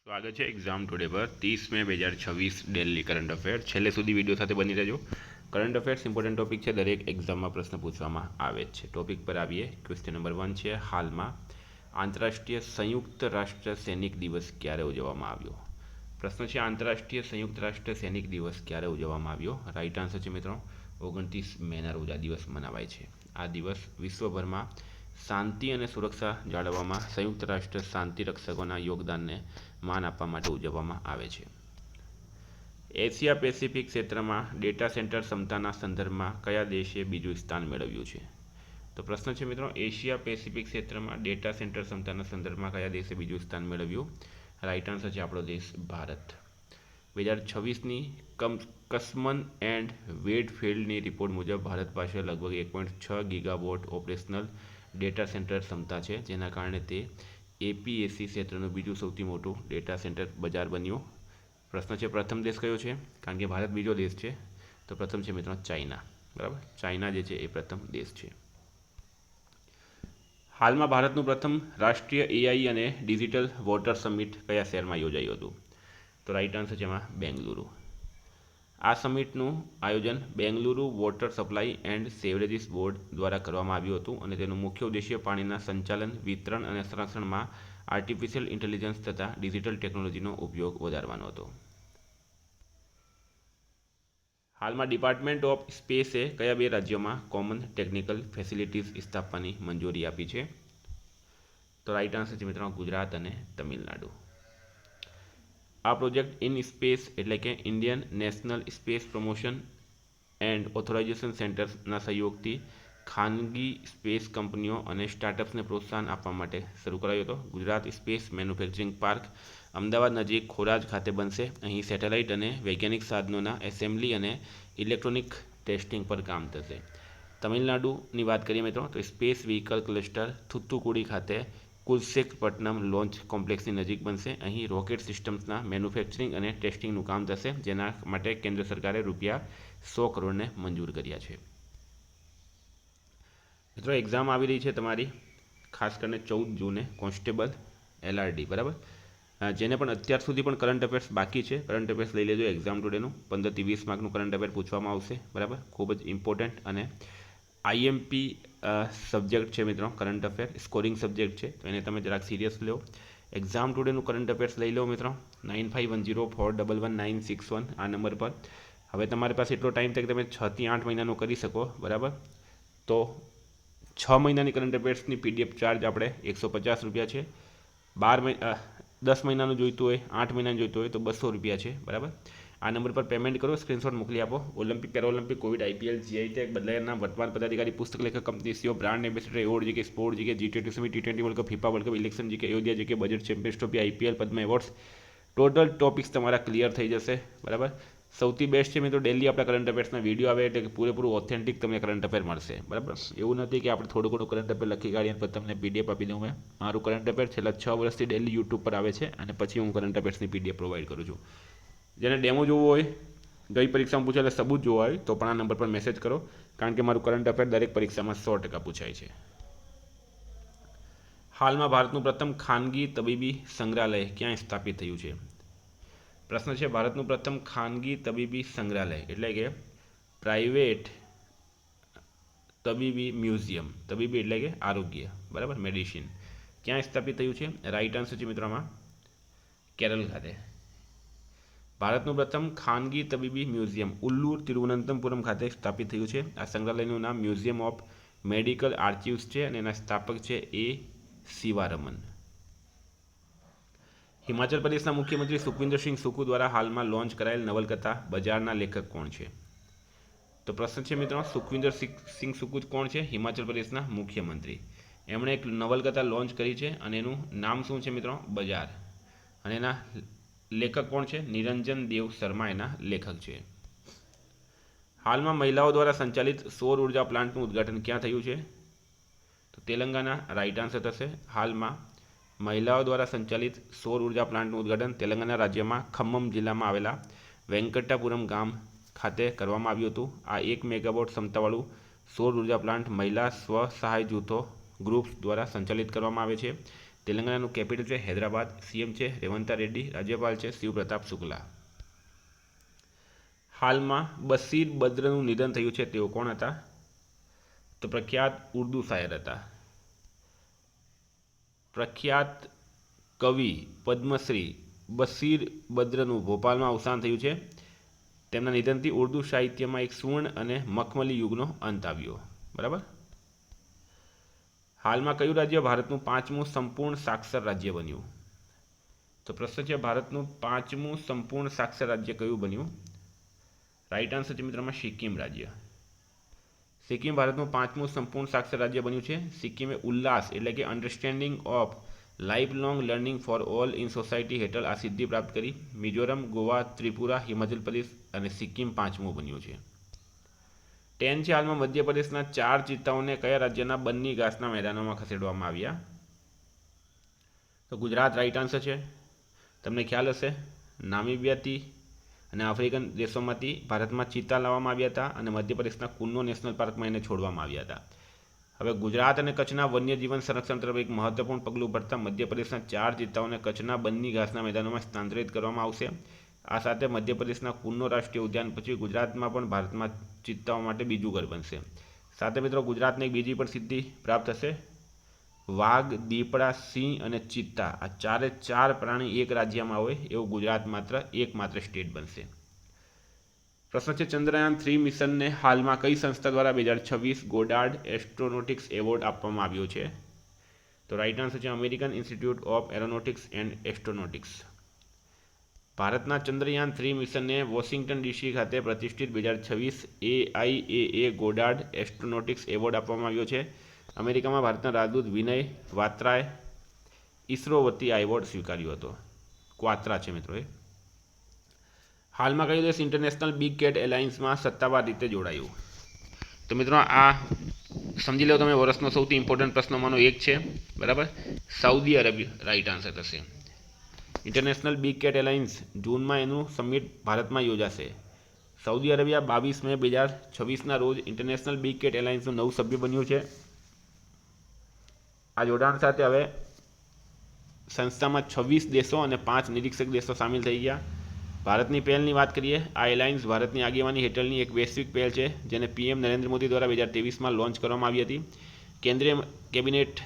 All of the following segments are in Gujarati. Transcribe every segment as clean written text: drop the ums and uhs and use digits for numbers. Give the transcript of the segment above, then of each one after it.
સ્વાગત છે એક્ઝામ ટુડે પર 30 મે 2026 ડેલી કરંટ અફેર છેલ્લે સુધી વિડીયો સાથે બની રહેજો। કરંટ અફેર્સ ઇમ્પોર્ટન્ટ ટોપિક છે, દરેક એક્ઝામમાં પ્રશ્ન પૂછવામાં આવે છે। ટોપિક પર આવીએ। ક્વેશ્ચન નંબર 1 છે, હાલમાં આંતરરાષ્ટ્રીય સંયુક્ત રાષ્ટ્ર સૈનિક દિવસ ક્યારે ઉજવવામાં આવ્યો? પ્રશ્ન છે, આંતરરાષ્ટ્રીય સંયુક્ત રાષ્ટ્ર સૈનિક દિવસ ક્યારે ઉજવવામાં આવ્યો? રાઈટ આન્સર છે મિત્રો 29 મેના રોજ આ દિવસ મનાવાય છે। આ દિવસ વિશ્વભરમાં શાંતિ અને સુરક્ષા જાળવવામાં સંયુક્ત રાષ્ટ્ર શાંતિ રક્ષકોના યોગદાનને માન આપવા માટે ઉજવવામાં આવે છે। એશિયા પેસિફિક ક્ષેત્રમાં ડેટા સેન્ટર ક્ષમતાના સંદર્ભમાં કયા દેશે બીજું સ્થાન મેળવ્યું છે? તો પ્રશ્ન છે મિત્રો, એશિયા પેસિફિક ક્ષેત્રમાં ડેટા સેન્ટર ક્ષમતાના સંદર્ભમાં કયા દેશે બીજું સ્થાન મેળવ્યું? રાઈટ આન્સર છે આપણો દેશ ભારત। 2026ની કસ્મન એન્ડ વેડફિલ્ડની રિપોર્ટ મુજબ ભારત પાસે લગભગ 1.6 ગીગાવોટ ઓપરેશનલ ડેટા સેન્ટર ક્ષમતા છે, જેના કારણે તે એપીએસસી ક્ષેત્રનું બીજું સૌથી મોટું ડેટા સેન્ટર બજાર બન્યું। પ્રશ્ન છે, પ્રથમ દેશ કયો છે? કારણ કે ભારત બીજો દેશ છે, તો પ્રથમ છે મિત્રો ચાઇના। બરાબર, ચાઇના જે છે એ પ્રથમ દેશ છે। હાલમાં ભારતનું પ્રથમ રાષ્ટ્રીય એઆઈ અને ડિજિટલ વોટર સમિટ કયા શહેરમાં યોજાયું હતું? તો રાઈટ આન્સર છે એમાં બેંગલુરુ। આ સમિટનું આયોજન Bengaluru water supply and sewerages board દ્વારા કરવામાં આવ્યું હતું અને તેનું મુખ્ય ઉદ્દેશ્ય પાણીના સંચાલન, વિતરણ અને સંરક્ષણમાં આર્ટિફિશિયલ ઇન્ટેલિજન્સ તથા ડિજિટલ ટેકનોલોજીનો ઉપયોગ વધારવાનો હતો। હાલમાં ડિપાર્ટમેન્ટ ઓફ સ્પેસે કયા બે રાજ્યોમાં કોમન ટેકનિકલ ફેસિલિટીઝ સ્થાપવાની મંજૂરી આપી છે? તો રાઈટ આન્સર છે મિત્રો ગુજરાત અને તમિલનાડુ। આ પ્રોજેક્ટ ઇન સ્પેસ એટલે કે Indian national space promotion and authorisation સેન્ટર્સના સહયોગથી ખાનગી સ્પેસ કંપનીઓ અને સ્ટાર્ટઅપ્સને પ્રોત્સાહન આપવા માટે શરૂ કરાયો હતો। Gujarat space manufacturing park Ahmedabad નજીક ખોરાજ ખાતે બનશે। અહીં સેટેલાઇટ અને વૈજ્ઞાનિક સાધનોના એસેમ્બલી અને ઇલેક્ટ્રોનિક ટેસ્ટિંગ પર કામ થશે। તમિલનાડુની વાત કરીએ મિત્રો તો સ્પેસ વ્હીકલ ક્લસ્ટર થુથુકુડી ખાતે કુલશેખપટ્ટનમ લોન્ચ કોમ્પ્લેક્સની નજીક બનશે। અહીં રોકેટ સિસ્ટમ્સના મેન્યુફેક્ચરિંગ અને ટેસ્ટિંગનું કામ થશે, જેના માટે કેન્દ્ર સરકારે ₹100 કરોડને મંજૂર કર્યા છે। મિત્રો એક્ઝામ આવી રહી છે તમારી, ખાસ કરીને 14 જૂને કોન્સ્ટેબલ એલઆરડી, બરાબર, જેને પણ અત્યાર સુધી પણ કરંટ અફેર્સ બાકી છે, કરંટ અફેર્સ લઈ લેજો એક્ઝામ ટુડેનું 15 થી 20 માર્કનું કરંટ અફેર પૂછવામાં આવશે, બરાબર, ખૂબ જ ઇમ્પોર્ટન્ટ અને આઈએમપી સબ્જેક્ટ છે મિત્રો। કરંટ અફેર સ્કોરિંગ સબ્જેક્ટ છે, તો એને તમે જરાક સિરિયસ લો। એક્ઝામ ટુડેનું કરંટ અફેર્સ લઈ લો મિત્રો 9510411961 આ નંબર પર। હવે તમારી પાસે એટલો ટાઈમ છે કે તમે 6 થી 8 મહિનાનું કરી શકો, બરાબર। તો 6 મહિનાની કરંટ અફેર્સની પીડીએફ ચાર્જ આપણે ₹150 છે। 10 મહિનાનું જોઈતું હોય, 8 મહિનાનું જોઈતું હોય તો ₹200 છે, બરાબર। આ નંબર પર પેમેન્ટ કરો, સ્ક્રીનશોટ મોકલી આપો। Olympic, Paralympic, Covid, IPL, GI tag, બદલાયના વર્તમાન પદાધિકારી, પુસ્તક લેખક, company CEO, brand ambassador, award GK, sport GK, G20 summit, T20 world cup, FIFA world cup, election GK, Ayodhya GK, budget, champions trophy, IPL, Padma awards, total topics તમારા ક્લિયર થઈ જશે, બરાબર। સૌથી બેસ્ટ છે મિત્રો ડેલી આપણા કરંટ અફેર્સના વિડીયો આવે એટલે પૂરેપૂરું ઓથેન્ટિક તમને કરંટ અફેર મળશે, બરાબર। એવું નથી કે આપણે થોડું ઘણું કરંટ અફેર લખી કાઢીએ અને તમને પીડીએફ આપી દઉં। મેં મારું કરંટ અફેર છેલ્લા 6 વર્ષથી ડેલી યુટ્યુબ પર આવે છે અને પછી હું કરંટ અફેર્સની પીડીએફ પ્રોવાઈડ કરું છું। જેને ડેમો જોવો હોય, ગઈ પરીક્ષામાં પૂછેલા સબૂત જોવા હોય તો પણ આ નંબર પર મેસેજ કરો, કારણ કે મારું કરંટ અફેર દરેક પરીક્ષામાં 100% પૂછાય છે। હાલમાં ભારતનું પ્રથમ ખાનગી તબીબી સંગ્રહાલય ક્યાં સ્થાપિત થયું છે? પ્રશ્ન છે, ભારતનું પ્રથમ ખાનગી તબીબી સંગ્રહાલય એટલે કે પ્રાઇવેટ તબીબી મ્યુઝિયમ, તબીબી એટલે કે આરોગ્ય, બરાબર, મેડિસિન, ક્યાં સ્થાપિત થયું છે? રાઈટ આન્સર છે મિત્રોમાં કેરળ ખાતે। ભારતનું પ્રથમ ખાનગી તબીબી મ્યુઝિયમ ઉલ્લુર તિરુવનંતપુરમ ખાતે સ્થાપિત થયું છે। આ સંગ્રહાલયનું નામ મ્યુઝિયમ ઓફ મેડિકલ આર્ચિવ્સ છે અને એના સ્થાપક છે એ શિવારમન। હિમાચલ પ્રદેશના મુખ્યમંત્રી સુખવિન્દર સિંહ સુખુ દ્વારા હાલમાં લોન્ચ કરાયેલ નવલકથા બજારના લેખક કોણ છે? તો પ્રશ્ન છે મિત્રો, સુખવિન્દર સિંહ સુખુ કોણ છે? હિમાચલ પ્રદેશના મુખ્યમંત્રી। એમણે એક નવલકથા લોન્ચ કરી છે અને એનું નામ શું છે મિત્રો? બજાર। અને એના લેખક કોણ છે? નિરંજન દેવ શર્મા એના લેખક છે। હાલમાં મહિલાઓ દ્વારા સંચાલિત સૌર ઉર્જા પ્લાન્ટનું ઉદ્ઘાટન ક્યાં થયું છે? તો તેલંગાના રાઈટ આન્સર થશે। હાલમાં મહિલાઓ દ્વારા સંચાલિત સૌર ઉર્જા પ્લાન્ટનું ઉદ્ઘાટન તેલંગાના રાજ્યમાં ખમ્મમ જિલ્લામાં આવેલા વેંકટાપુરમ ગામ ખાતે કરવામાં આવ્યું હતું। આ 1 મેગાવોટ ક્ષમતાવાળું સૌર ઉર્જા પ્લાન્ટ મહિલા સ્વ સહાય જૂથો ગ્રુપ્સ દ્વારા સંચાલિત કરવામાં આવે છે। તેલંગાણાનું કેપિટલ છે હૈદરાબાદ, સીએમ છે રેવંત રેડ્ડી, રાજ્યપાલ છે શિવ પ્રતાપ શુક્લા. હાલમાં બશીર બદ્રનું નિધન થયું છે, તેઓ કોણ હતા? તો પ્રખ્યાત ઉર્દુ શાયર હતા. પ્રખ્યાત કવિ પદ્મશ્રી બશીર બદ્રનું ભોપાલમાં અવસાન થયું છે. તેમના નિધનથી ઉર્દુ સાહિત્યમાં એક સુવર્ણ અને મખમલી યુગનો અંત આવ્યો. બરાબર. હાલમાં કયું રાજ્ય ભારતનું 5મું સંપૂર્ણ સાક્ષર રાજ્ય બન્યું? તો પ્રશ્ન છે ભારતનું 5મું સંપૂર્ણ સાક્ષર રાજ્ય કયું બન્યું? રાઈટ આન્સર છે મિત્રોમાં સિક્કિમ રાજ્ય. સિક્કિમ ભારતનું 5મું સંપૂર્ણ સાક્ષર રાજ્ય બન્યું છે. સિક્કિમે ઉલ્લાસ એટલે કે understanding of life long learning for all in society હેઠળ આ સિદ્ધિ પ્રાપ્ત કરી. મિઝોરમ, ગોવા, ત્રિપુરા, હિમાચલ પ્રદેશ અને સિક્કિમ 5મું બન્યું છે. 10 છે હાલમાં મધ્યપ્રદેશના 4 ચિત્તાઓને કયા રાજ્યના બન્ની ઘાસના મેદાનોમાં ખસેડવામાં આવ્યા? તો ગુજરાત રાઈટ આન્સર છે. તમને ખ્યાલ હશે નામીબિયાથી અને આફ્રિકન દેશોમાંથી ભારતમાં ચિત્તા લાવવામાં આવ્યા હતા અને મધ્યપ્રદેશના કુન્નો નેશનલ પાર્કમાં એને છોડવામાં આવ્યા હતા. હવે ગુજરાત અને કચ્છના વન્યજીવન સંરક્ષણ તરફ એક મહત્વપૂર્ણ પગલું ભરતા મધ્યપ્રદેશના 4 ચિત્તાઓને કચ્છના બન્ની ઘાસના મેદાનોમાં સ્થાનાંતરિત કરવામાં આવશે. આ સાથે મધ્યપ્રદેશના કુન્નો રાષ્ટ્રીય ઉદ્યાન પછી ગુજરાતમાં પણ ભારતમાં ચિત્તાઓ માટે બીજું ઘર બનશે. સાથે મિત્રો ગુજરાતને એક બીજી પણ સિદ્ધિ પ્રાપ્ત થશે. વાઘ, દીપડા, સિંહ અને ચિત્તા આ 4 પ્રાણી એક રાજ્યમાં હોય એવું ગુજરાત એકમાત્ર સ્ટેટ બનશે. પ્રશ્ન છે ચંદ્રયાન 3 મિશનને હાલમાં કઈ સંસ્થા દ્વારા 2026 ગોડાર્ડ એસ્ટ્રોનોટિક્સ એવોર્ડ આપવામાં આવ્યો છે? તો રાઈટ આન્સર છે American Institute of Aeronautics and Astronautics. ભારતના ચંદ્રયાન 3 મિશનને વોશિંગ્ટન ડીસી ખાતે પ્રતિષ્ઠિત 2026 AIAA ગોડાર્ડ એસ્ટ્રોનોટિક્સ એવોર્ડ આપવામાં આવ્યો છે. અમેરિકામાં ભારતના રાજદૂત વિનય વાત્રાએ ઇસરો વતી આ એવોર્ડ સ્વીકાર્યો હતો. ક્વાત્રા છે મિત્રો એ. હાલમાં કયો દેશ ઇન્ટરનેશનલ બિગ કેટ એલાયન્સમાં સત્તાવાર રીતે જોડાયું? તો મિત્રો આ સમજી લો તમે વર્ષનો સૌથી ઇમ્પોર્ટન્ટ પ્રશ્નોમાંનો એક છે. બરાબર. સાઉદી અરેબિયા રાઈટ આન્સર થશે. ઇન્ટરનેશનલ બિગ કેટ એલાયન્સ જૂનમાં એનું સમિટ ભારતમાં યોજાશે. સાઉદી અરેબિયા 22 મે 2026ના રોજ ઇન્ટરનેશનલ બિગ કેટ એલાયન્સનું નવું સભ્ય બન્યું છે. આ જોડાણ સાથે હવે સંસ્થામાં 26 દેશો અને 5 નિરીક્ષક દેશો સામેલ થઈ ગયા. ભારતની પહેલની વાત કરીએ. આ એલાયન્સ ભારતની આગેવાની હેઠળની એક વૈશ્વિક પહેલ છે જેને PM નરેન્દ્ર મોદી દ્વારા 2023માં લોન્ચ કરવામાં આવી હતી. કેન્દ્રીય કેબિનેટ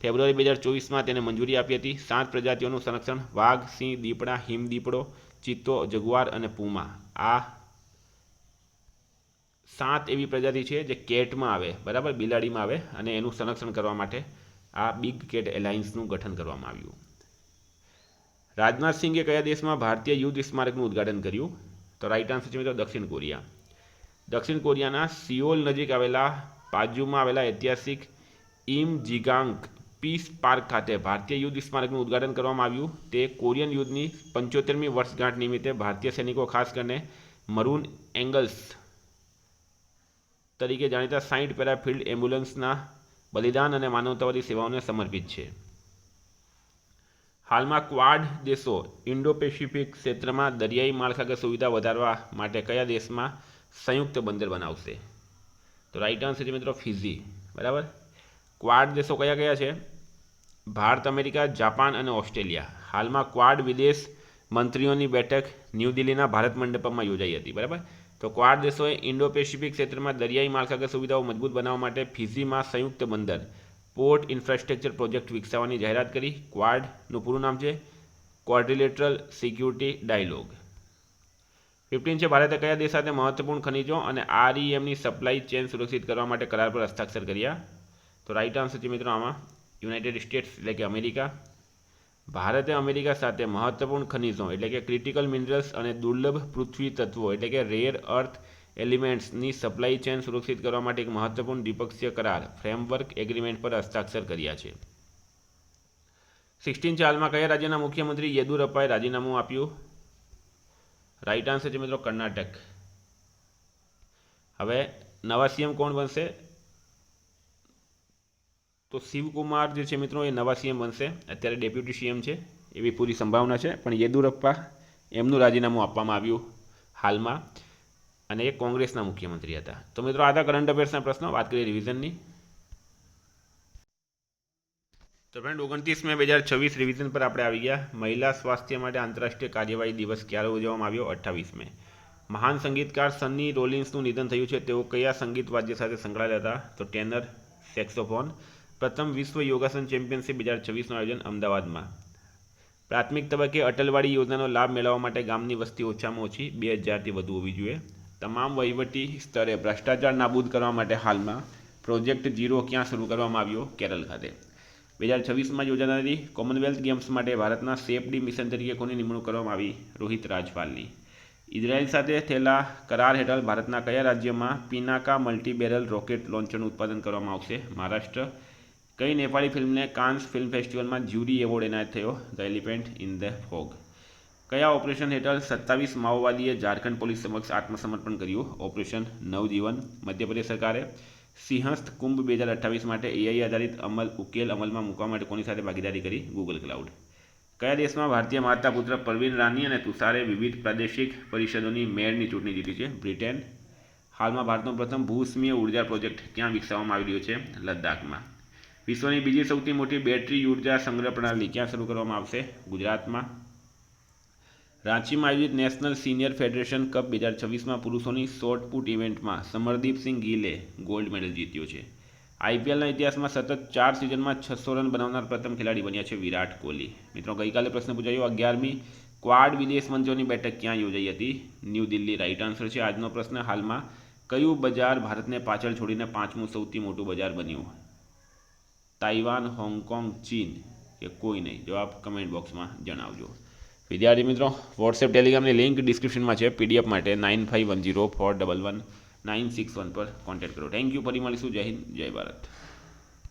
ફેબ્રુઆરી 2024માં તેને મંજૂરી આપી હતી. 7 પ્રજાતિઓનું સંરક્ષણ વાઘ, સિંહ, દીપડા, હિમદીપડો, ચિત્તો, જગુઆર અને પૂમા આ 7 એવી પ્રજાતિ છે જે કેટમાં આવે, બરાબર, બિલાડીમાં આવે અને એનું સંરક્ષણ કરવા માટે આ બિગ કેટ એલાયન્સનું ગઠન કરવામાં આવ્યું. રાજનાથ સિંઘે કયા દેશમાં ભારતીય યુદ્ધ સ્મારકનું ઉદ્ઘાટન કર્યું? તો રાઈટ આન્સર છે મિત્રો દક્ષિણ કોરિયા. દક્ષિણ કોરિયાના સિયોલ નજીક આવેલા પાજુમાં આવેલા ઐતિહાસિક ઇમજિગાંગ પીસ પાર્ક ખાતે ભારતીય યુદ્ધ સ્મારકનું ઉદ્ઘાટન કરવામાં આવ્યું. તે કોરિયન યુદ્ધની 75મી વર્ષગાંઠ નિમિત્તે ભારતીય સૈનિકો ખાસ કરીને મરૂન એંગલ્સ તરીકે જાણીતા 60 પેરાફિલ્ડ એમ્બ્યુલન્સના બલિદાન અને માનવતાવાદી સેવાઓને સમર્પિત છે. હાલમાં ક્વાડ દેશો ઇન્ડો પેસિફિક ક્ષેત્રમાં દરિયાઈ માળખાગત સુવિધા વધારવા માટે કયા દેશમાં સંયુક્ત બંદર બનાવશે? તો રાઈટ આન્સર છે મિત્રો ફિજી. બરાબર. ક્વાડ દેશો કયા કયા છે? ભારત, અમેરિકા, જાપાન અને ઓસ્ટ્રેલિયા. હાલમાં ક્વાડ વિદેશ મંત્રીઓની બેઠક ન્યૂ દિલ્હીના ભારત મંડપમાં યોજાઈ હતી. બરાબર. તો ક્વાડ દેશોએ ઇન્ડો પેસિફિક ક્ષેત્રમાં દરિયાઈ માળખાગત સુવિધાઓ મજબૂત બનાવવા માટે ફિજીમાં સંયુક્ત બંદર પોર્ટ ઇન્ફ્રાસ્ટ્રક્ચર પ્રોજેક્ટ વિકસાવવાની જાહેરાત કરી. ક્વાડનું પૂરું નામ છે ક્વાડ્રિલેટરલ સિક્યુરિટી ડાયલોગ. 15 છે ભારતે કયા દેશ સાથે મહત્વપૂર્ણ ખનિજો અને REMની સપ્લાય ચેન સુરક્ષિત કરવા માટે કરાર પર હસ્તાક્ષર કર્યા? તો રાઈટ આન્સર છે મિત્રો આમાં યુનાઇટેડ સ્ટેટ્સ એટલે કે અમેરિકા. ભારતે અમેરિકા સાથે મહત્વપૂર્ણ ખનિજો એટલે કે ક્રિટિકલ મિનરલ્સ અને દુર્લભ પૃથ્વી તત્વો એટલે કે રેર અર્થ એલિમેન્ટ્સની સપ્લાય ચેન સુરક્ષિત કરવા માટે એક મહત્વપૂર્ણ દ્વિપક્ષીય કરાર ફ્રેમવર્ક એગ્રીમેન્ટ પર હસ્તાક્ષર કર્યા છે. 16 છે હાલમાં કયા રાજ્યના મુખ્યમંત્રી યેદુરપ્પાએ રાજીનામું આપ્યું? રાઈટ આન્સર છે મિત્રો કર્ણાટક. હવે નવા સીએમ કોણ બનશે? તો શિવકુમાર જે છે મિત્રો એ નવા સીએમ બનશે. અત્યારે ડેપ્યુટી સીએમ છે એવી પૂરી સંભાવના છે, પણ યેદુરપ્પા એમનું રાજીનામું આપવામાં આવ્યું હાલમાં અને એ કોંગ્રેસના મુખ્યમંત્રી હતા. તો મિત્રો આ હતા કરંટ અફેર્સના પ્રશ્નો. વાત કરીએ રિવિઝનની. તો ફ્રેન્ડ 29 મે 2026 રિવિઝન પર આપણે આવી ગયા. મહિલા સ્વાસ્થ્ય માટે આંતરરાષ્ટ્રીય કાર્યવાહી દિવસ ક્યારે ઉજવવામાં આવ્યો? 28 મે. મહાન સંગીતકાર સની રોલિન્સનું નિધન થયું છે. તેઓ કયા સંગીત વાદ્ય સાથે સંકળાયેલા હતા? તો ટેનર, સેક્સોફોન. પ્રથમ વિશ્વ યોગાસન ચેમ્પિયનશિપ 2026નું આયોજન અમદાવાદમાં. પ્રાથમિક તબક્કે અટલવાડી યોજનાનો લાભ મેળવવા માટે ગામની વસ્તી ઓછામાં ઓછી 2000થી વધુ હોવી જોઈએ. તમામ વહીવટી સ્તરે ભ્રષ્ટાચાર નાબૂદ કરવા માટે હાલમાં પ્રોજેક્ટ ઝીરો ક્યાં શરૂ કરવામાં આવ્યો? કેરળ ખાતે. 2026માં યોજાનારી કોમનવેલ્થ ગેમ્સ માટે ભારતના સેફડી મિશન તરીકે કોની નિમણૂક કરવામાં આવી? રોહિત રાજપાલની. ઇઝરાયલ સાથે થયેલા કરાર હેઠળ ભારતના કયા રાજ્યમાં પિનાકા મલ્ટીબેરલ રોકેટ લોન્ચરનું ઉત્પાદન કરવામાં આવશે? મહારાષ્ટ્ર. કઈ નેપાળી ફિલ્મને કાન્સ ફિલ્મ ફેસ્ટિવલમાં જ્યુરી એવોર્ડ એનાયત થયો? The elephant in the fog. કયા ઓપરેશન હેઠળ 27 માઓવાદીએ ઝારખંડ પોલીસ સમક્ષ આત્મસમર્પણ કર્યું? ઓપરેશન નવજીવન. મધ્યપ્રદેશ સરકારે સિંહસ્થ કુંભ 2028 માટે એઆઈ આધારિત ઉકેલ અમલમાં મૂકવા માટે કોની સાથે ભાગીદારી કરી? Google cloud. કયા દેશમાં ભારતીય માતા પુત્ર પરવીન રાની અને તુષારે વિવિધ પ્રાદેશિક પરિષદોની મેયરની ચૂંટણી જીતી છે? બ્રિટેન. હાલમાં ભારતનો પ્રથમ ભૂસ્મીય ઉર્જા પ્રોજેક્ટ ક્યાં વિકસાવવામાં આવી રહ્યો છે? લદ્દાખમાં. વિશ્વની બીજી સૌથી મોટી બેટરી ઉર્જા સંગ્રહ પ્રણાલી ક્યાં શરૂ કરવામાં આવશે? ગુજરાતમાં. રાંચીમાં આયોજિત નેશનલ સિનિયર ફેડરેશન કપ 2026માં પુરુષોની શોર્ટપુટ ઇવેન્ટમાં સમરદીપસિંહ ગિલે ગોલ્ડ મેડલ જીત્યો છે. આઈપીએલના ઇતિહાસમાં સતત 4 સિઝનમાં 600 રન બનાવનાર પ્રથમ ખેલાડી બન્યા છે વિરાટ કોહલી. મિત્રો, ગઈકાલે પ્રશ્ન પૂછાયો 11મી ક્વાડ વિદેશ મંત્રીઓની બેઠક ક્યાં યોજાઈ હતી? ન્યૂ દિલ્હી રાઈટ આન્સર છે. આજનો પ્રશ્ન, હાલમાં કયું બજાર ભારતને પાછળ છોડીને 5મું સૌથી મોટું બજાર બન્યું? તાઇવાન, હોંગકોંગ, ચીન કે કોઈ નહીં? જવાબ કમેન્ટ બોક્સમાં જણાવજો. વિદ્યાર્થી મિત્રો, વોટ્સએપ ટેલિગ્રામની લિંક ડિસ્ક્રિપ્શનમાં છે. પીડીએફ માટે 9510411961 પર કોન્ટેક્ટ કરો. Thank you. ફરી મળીશું. જય હિન્દ, જય ભારત.